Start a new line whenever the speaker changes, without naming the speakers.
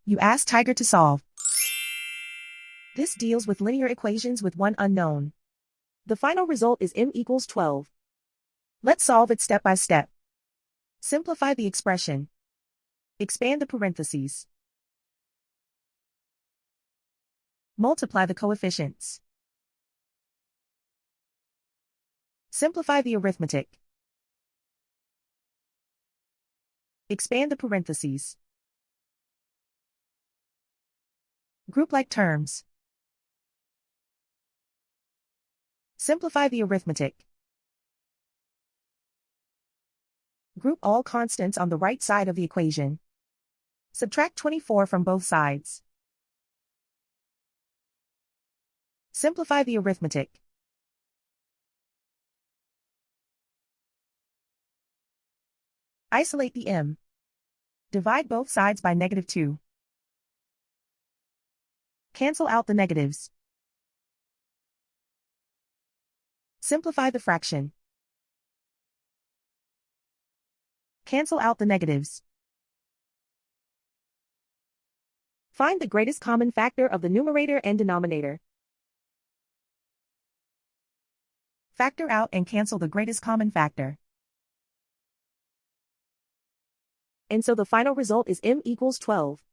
You ask Tiger to solve. This deals with linear equations with one unknown. The final result is m equals 12. Let's solve it step by step. Simplify the expression. Expand the parentheses. Multiply the coefficients. Simplify the arithmetic. Expand the parentheses. Group like terms. Simplify the arithmetic. Group all constants on the right side of the equation. Subtract 24 from both sides. Simplify the arithmetic. Isolate the m. Divide both sides by -2. Cancel out the negatives. Simplify the fraction. Cancel out the negatives. Find the greatest common factor of the numerator and denominator. Factor out and cancel the greatest common factor. And so the final result is m equals 12.